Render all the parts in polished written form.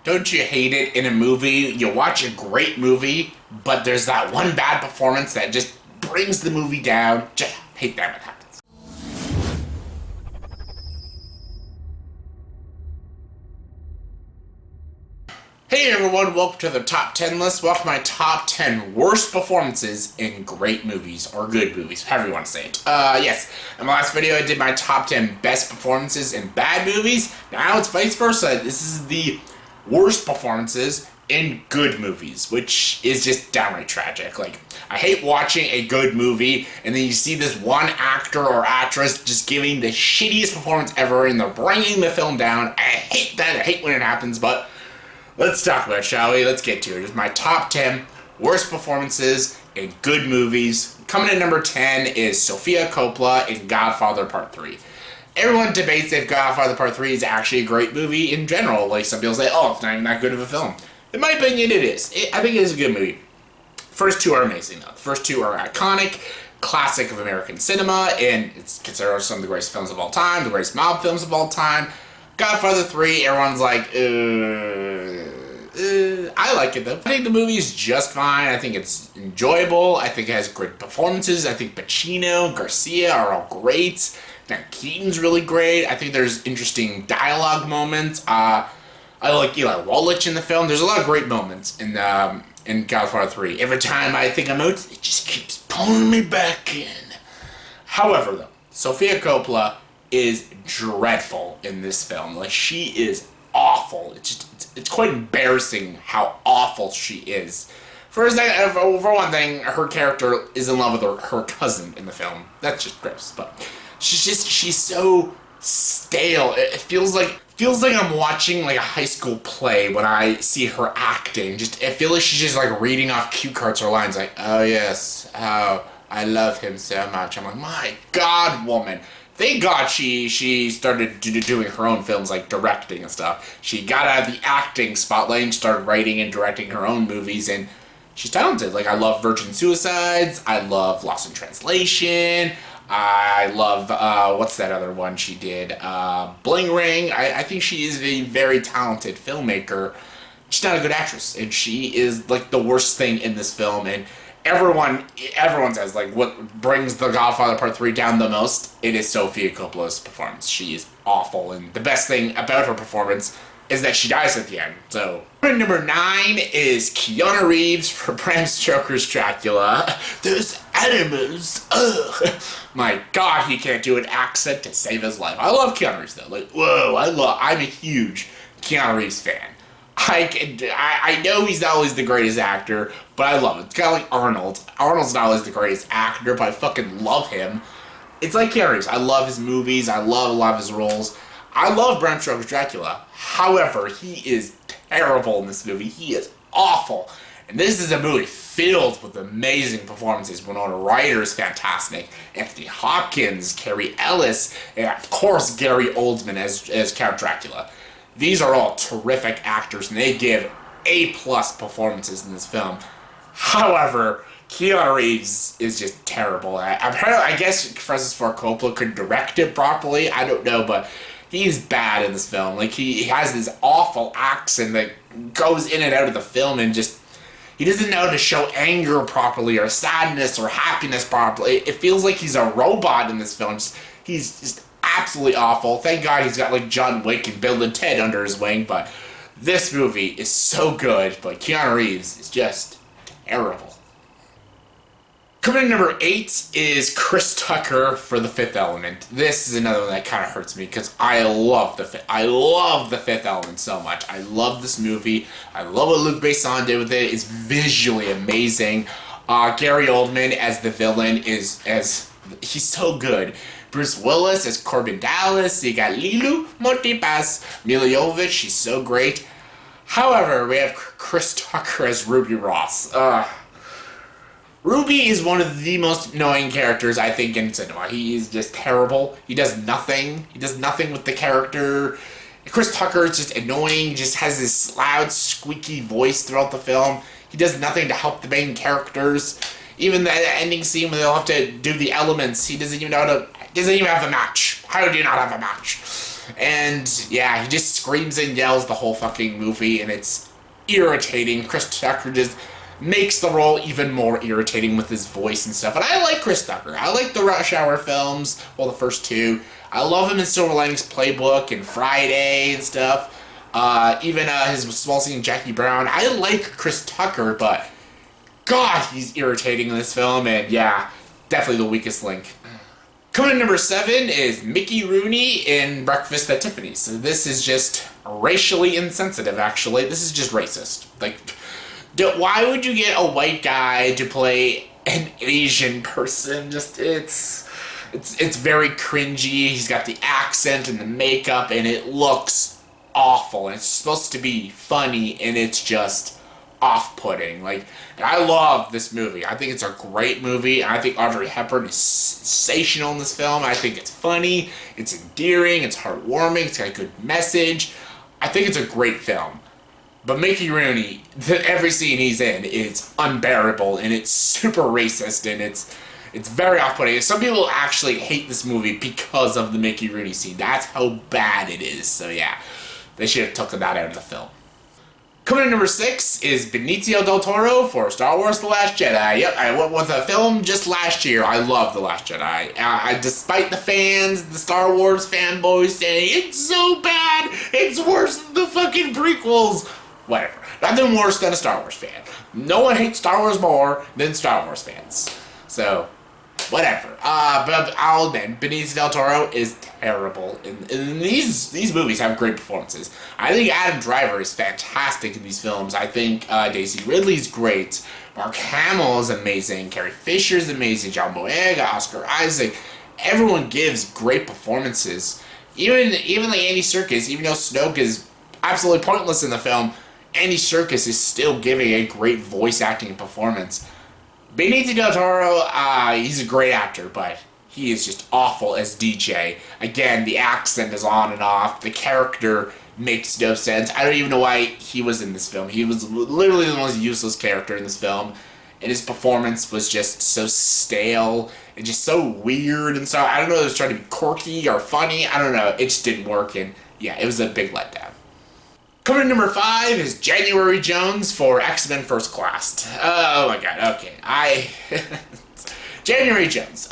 Don't you hate it in a movie? You watch a great movie, but there's that one bad performance that just brings the movie down. Just hate that when it happens. Hey everyone, welcome to the top 10 list. Welcome to my top 10 worst performances in great movies, or good movies, however you want to say it. Yes, in my last video I did my top 10 best performances in bad movies. Now it's vice versa. This is the worst performances in good movies, which is just downright tragic. Like, I hate watching a good movie and then you see this one actor or actress just giving the shittiest performance ever and they're bringing the film down. I hate that. I hate when it happens, but let's talk about it, shall we? Let's get to it. It's my top 10 worst performances in good movies. Coming in number 10 is Sofia Coppola in Godfather Part 3. Everyone debates if Godfather Part 3 is actually a great movie in general. Like, some people say, oh, it's not even that good of a film. In my opinion, it is. I think it is a good movie. First two are amazing, though. The first two are iconic, classic of American cinema, and it's considered some of the greatest films of all time, the greatest mob films of all time. Godfather 3, everyone's like, I like it though. I think the movie is just fine. I think it's enjoyable. I think it has great performances. I think Pacino, Garcia are all great. Now Keaton's really great. I think there's interesting dialogue moments. I like Eli Wallach in the film. There's a lot of great moments in Godfather 3. Every time I think I'm out, it just keeps pulling me back in. However though, Sofia Coppola is dreadful in this film. Like, she is awful. It's quite embarrassing how awful she is. For one thing, her character is in love with her cousin in the film. That's just gross. But she's so stale. It feels like I'm watching like a high school play when I see her acting. I feel like she's just like reading off cue cards or lines like, oh yes, oh, I love him so much. I'm like, my God, woman. Thank God she started doing her own films, like directing and stuff. She got out of the acting spotlight and started writing and directing her own movies, and she's talented. Like, I love Virgin Suicides, I love Lost in Translation, I love, what's that other one she did? Bling Ring. I think she is a very talented filmmaker. She's not a good actress, and she is, like, the worst thing in this film, and everyone says, like, what brings The Godfather Part 3 down the most, it is Sofia Coppola's performance. She is awful, and the best thing about her performance is that she dies at the end. So, number 9 is Keanu Reeves for Bram Stoker's Dracula. Those animals, ugh. My God, he can't do an accent to save his life. I love Keanu Reeves, though. Like, whoa, I'm a huge Keanu Reeves fan. I know he's not always the greatest actor, but I love it. It's kind of like Arnold. Arnold's not always the greatest actor, but I fucking love him. It's like Keanu Reeves. I love his movies. I love a lot of his roles. I love Bram Stoker's Dracula. However, he is terrible in this movie. He is awful. And this is a movie filled with amazing performances. Winona Ryder is fantastic. Anthony Hopkins, Carrie Ellis, and of course Gary Oldman as Count Dracula. These are all terrific actors, and they give A-plus performances in this film. However, Keanu Reeves is just terrible. I guess Francis Ford Coppola could direct it properly. I don't know, but he's bad in this film. Like, he has this awful accent that goes in and out of the film, and just, he doesn't know how to show anger properly, or sadness, or happiness properly. It feels like he's a robot in this film. He's just absolutely awful. Thank God he's got like John Wick and Bill and Ted under his wing, but this movie is so good, but Keanu Reeves is just terrible. Coming in number 8 is Chris Tucker for The Fifth Element. This is another one that kind of hurts me because I love The Fifth Element so much. I love this movie. I love what Luc Besson did with it. It's visually amazing. Gary Oldman as the villain he's so good. Bruce Willis as Corbin Dallas. You got Lilu Montipas, Mila Jovovich. She's so great. However, we have Chris Tucker as Ruby Ross. Ruby is one of the most annoying characters, I think, in cinema. He is just terrible. He does nothing. He does nothing with the character. Chris Tucker is just annoying. He just has this loud, squeaky voice throughout the film. He does nothing to help the main characters. Even the ending scene where they'll have to do the elements, he doesn't even know how to... doesn't even have a match. How do you not have a match? And yeah, he just screams and yells the whole fucking movie, and it's irritating. Chris Tucker just makes the role even more irritating with his voice and stuff. And I like Chris Tucker. I like the Rush Hour films, well, the first two. I love him in Silver Linings Playbook and Friday and stuff. Even his small scene Jackie Brown. I like Chris Tucker, but God, he's irritating in this film, and yeah, definitely the weakest link. Coming in number 7 is Mickey Rooney in Breakfast at Tiffany's. So this is just racially insensitive, actually. This is just racist. Like, why would you get a white guy to play an Asian person? Just, it's very cringy. He's got the accent and the makeup, and it looks awful. And it's supposed to be funny, and it's just off-putting. Like, and I love this movie. I think it's a great movie. I think Audrey Hepburn is sensational in this film. I think it's funny, it's endearing, it's heartwarming, it's got a good message. I think it's a great film. But Mickey Rooney, every scene he's in is unbearable, and it's super racist, and it's very off-putting. Some people actually hate this movie because of the Mickey Rooney scene. That's how bad it is. So yeah, they should have taken that out of the film. Coming in number 6 is Benicio del Toro for Star Wars The Last Jedi. Yep, I went with a film just last year. I love The Last Jedi. Despite the fans, the Star Wars fanboys saying, it's so bad, it's worse than the fucking prequels. Whatever. Nothing worse than a Star Wars fan. No one hates Star Wars more than Star Wars fans. So, whatever. But I'll admit, Benicio del Toro is terrible. And these movies have great performances. I think Adam Driver is fantastic in these films. I think Daisy Ridley's great. Mark Hamill is amazing. Carrie Fisher is amazing. John Boyega, Oscar Isaac. Everyone gives great performances. Even like Andy Serkis, even though Snoke is absolutely pointless in the film, Andy Serkis is still giving a great voice acting performance. Benicio del Toro, he's a great actor, but he is just awful as DJ. Again, the accent is on and off. The character makes no sense. I don't even know why he was in this film. He was literally the most useless character in this film, and his performance was just so stale and just so weird. And so I don't know if it was trying to be quirky or funny. I don't know. It just didn't work, and yeah, it was a big letdown. Coming in number 5 is January Jones for X-Men First Class. Oh my god, okay. January Jones.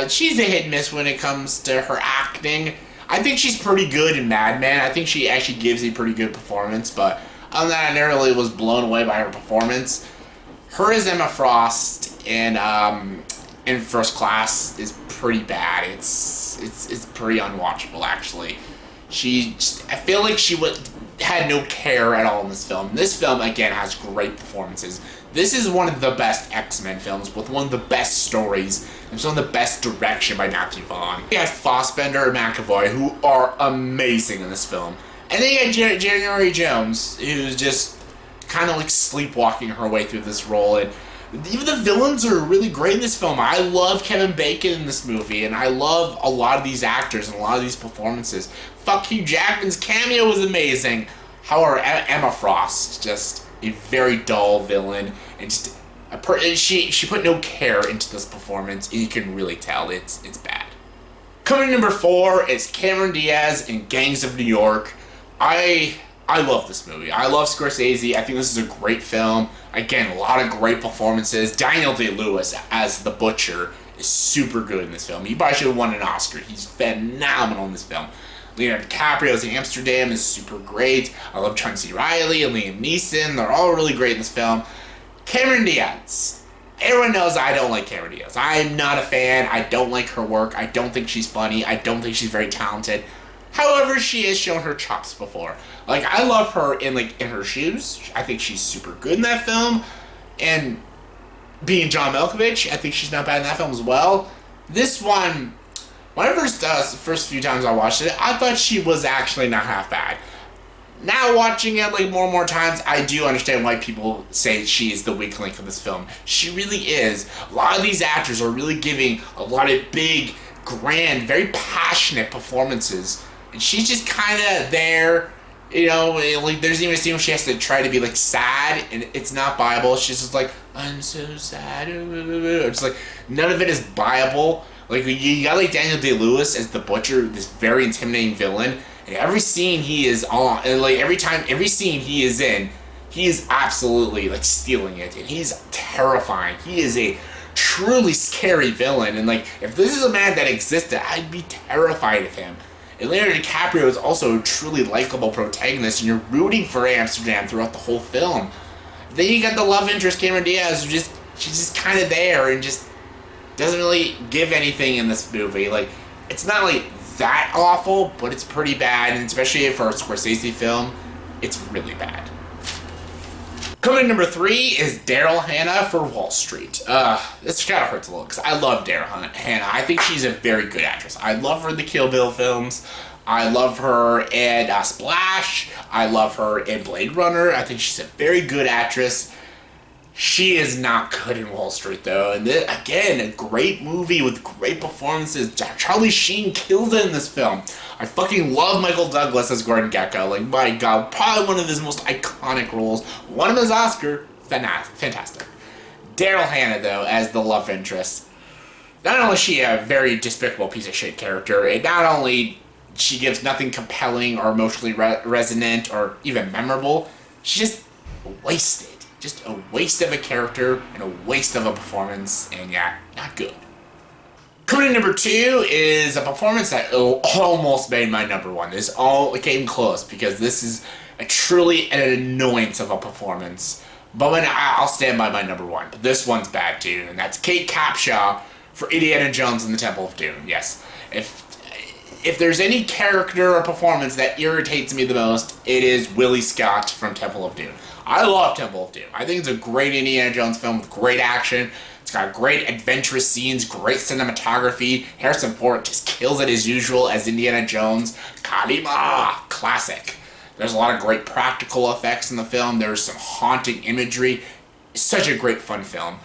She's a hit and miss when it comes to her acting. I think she's pretty good in Mad Men. I think she actually gives a pretty good performance, but other than that, I never really was blown away by her performance. Her as Emma Frost in First Class is pretty bad. It's pretty unwatchable, actually. I feel like she had no care at all in this film. This film, again, has great performances. This is one of the best X-Men films with one of the best stories and some of the best direction by Matthew Vaughn. You have Fassbender and McAvoy, who are amazing in this film. And then you have January Jones, who's just kind of like sleepwalking her way through this role. And even the villains are really great in this film. I love Kevin Bacon in this movie, and I love a lot of these actors and a lot of these performances. Fuck Hugh Jackman's cameo was amazing. However, Emma Frost, just a very dull villain, and just she put no care into this performance, and you can really tell it's bad. Coming in number 4 is Cameron Diaz in Gangs of New York. I love this movie. I love Scorsese. I think this is a great film. Again, a lot of great performances. Daniel Day-Lewis as the Butcher is super good in this film. He probably should have won an Oscar. He's phenomenal in this film. Leonardo DiCaprio's Amsterdam is super great. I love John C. Reilly and Liam Neeson. They're all really great in this film. Cameron Diaz. Everyone knows I don't like Cameron Diaz. I'm not a fan. I don't like her work. I don't think she's funny. I don't think she's very talented. However, she has shown her chops before. Like, I love her in Her Shoes. I think she's super good in that film. And being John Malkovich, I think she's not bad in that film as well. This one, when I first few times I watched it, I thought she was actually not half bad. Now watching it more and more times, I do understand why people say she is the weak link of this film. She really is. A lot of these actors are really giving a lot of big, grand, very passionate performances. And she's just kind of there, there's even a scene where she has to try to be, sad, and it's not viable. She's just like, I'm so sad. It's none of it is viable. Like, you got like Daniel Day-Lewis as the Butcher, this very intimidating villain, and every scene he is on, and like every scene he is in, he is absolutely like stealing it, and he's terrifying. He is a truly scary villain, and like if this is a man that existed, I'd be terrified of him. And Leonardo DiCaprio is also a truly likable protagonist, and you're rooting for Amsterdam throughout the whole film. Then you got the love interest, Cameron Diaz, who she's just kind of there and just doesn't really give anything in this movie. Like, it's not like that awful, but it's pretty bad, and especially for a Scorsese film, it's really bad. Coming in number 3 is Daryl Hannah for Wall Street. This kind of hurts a little because I love Daryl Hannah. I think she's a very good actress. I love her in the Kill Bill films. I love her in Splash. I love her in Blade Runner. I think she's a very good actress. She is not good in Wall Street, though. And this, again, a great movie with great performances. Charlie Sheen kills it in this film. I fucking love Michael Douglas as Gordon Gekko. Like, my God, probably one of his most iconic roles. Won him his Oscar. Fantastic. Daryl Hannah, though, as the love interest. Not only is she a very despicable piece of shit character, and not only she gives nothing compelling or emotionally resonant or even memorable, she's just wasted. Just a waste of a character and a waste of a performance, and yeah, not good. Coming in number 2 is a performance that almost made my number 1. This all came close because this is truly an annoyance of a performance. But I'll stand by my number 1. But this one's bad too, and that's Kate Capshaw for Indiana Jones and the Temple of Doom. Yes, if there's any character or performance that irritates me the most, it is Willie Scott from Temple of Doom. I love Temple of Doom. I think it's a great Indiana Jones film with great action. It's got great adventurous scenes, great cinematography. Harrison Ford just kills it as usual as Indiana Jones. Kalima! Classic. There's a lot of great practical effects in the film. There's some haunting imagery. It's such a great fun film.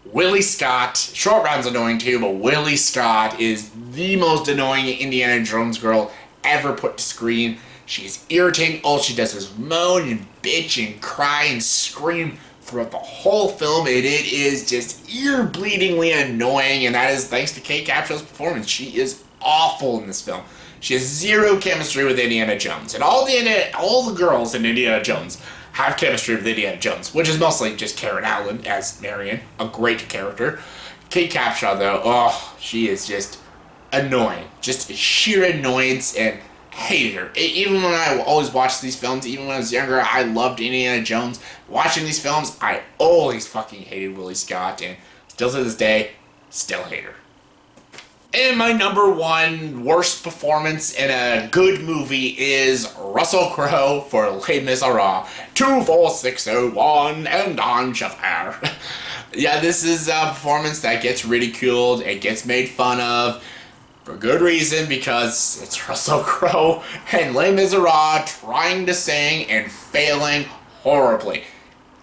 Willie Scott, Short Round's annoying too, but Willie Scott is the most annoying Indiana Jones girl ever put to screen. She's irritating. All she does is moan and bitch and cry and scream throughout the whole film, and it is just ear-bleedingly annoying, and that is thanks to Kate Capshaw's performance. She is awful in this film. She has zero chemistry with Indiana Jones, and all the girls in Indiana Jones have chemistry with Indiana Jones, which is mostly just Karen Allen as Marion, a great character. Kate Capshaw, though, she is just annoying. Just sheer annoyance, and hated her. Even when I always watched these films, even when I was younger, I loved Indiana Jones. Watching these films, I always fucking hated Willie Scott, and still to this day, still hate her. And my number 1 worst performance in a good movie is Russell Crowe for Les Miserables. 24601 and Don Chaffer. Yeah, this is a performance that gets ridiculed, it gets made fun of, for good reason, because it's Russell Crowe and Les Miserables trying to sing and failing horribly.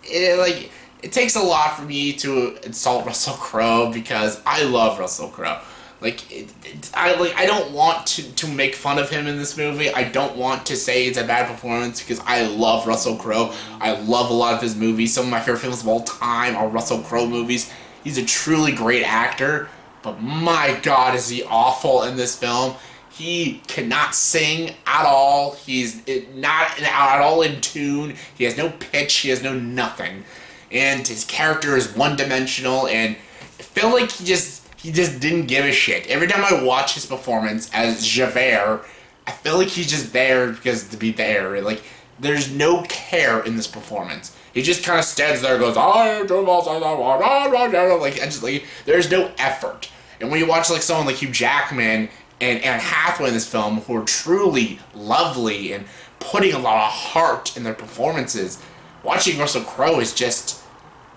It takes a lot for me to insult Russell Crowe because I love Russell Crowe. I don't want to make fun of him in this movie. I don't want to say it's a bad performance because I love Russell Crowe. I love a lot of his movies. Some of my favorite films of all time are Russell Crowe movies. He's a truly great actor. But my God, is he awful in this film. He cannot sing at all. He's not at all in tune. He has no pitch. He has no nothing. And his character is one-dimensional, and I feel like he just didn't give a shit. Every time I watch his performance as Javert, I feel like he's just there because to be there. Like, there's no care in this performance. He just kind of stands there and goes, there's no effort. And when you watch like someone like Hugh Jackman and Anne Hathaway in this film, who are truly lovely and putting a lot of heart in their performances, watching Russell Crowe is just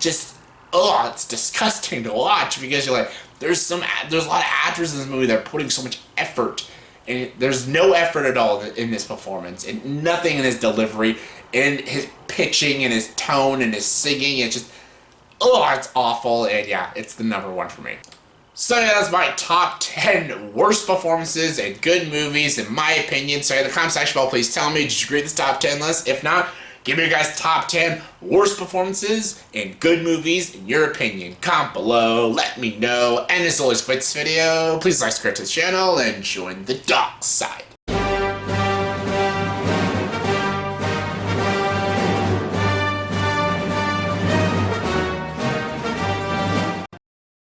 it's disgusting to watch because you're like, there's a lot of actors in this movie that are putting so much effort, and there's no effort at all in this performance, and nothing in his delivery, and his pitching, and his tone, and his singing. It's just, it's awful, and yeah, it's the number 1 for me. So yeah, that's my top 10 worst performances in good movies, in my opinion. So in the comment section below, please tell me, did you agree with this top 10 list? If not, Give me your guys' top 10 worst performances in good movies in your opinion. Comment below, let me know. And as always for this video, please like, subscribe to the channel, and join the dark side.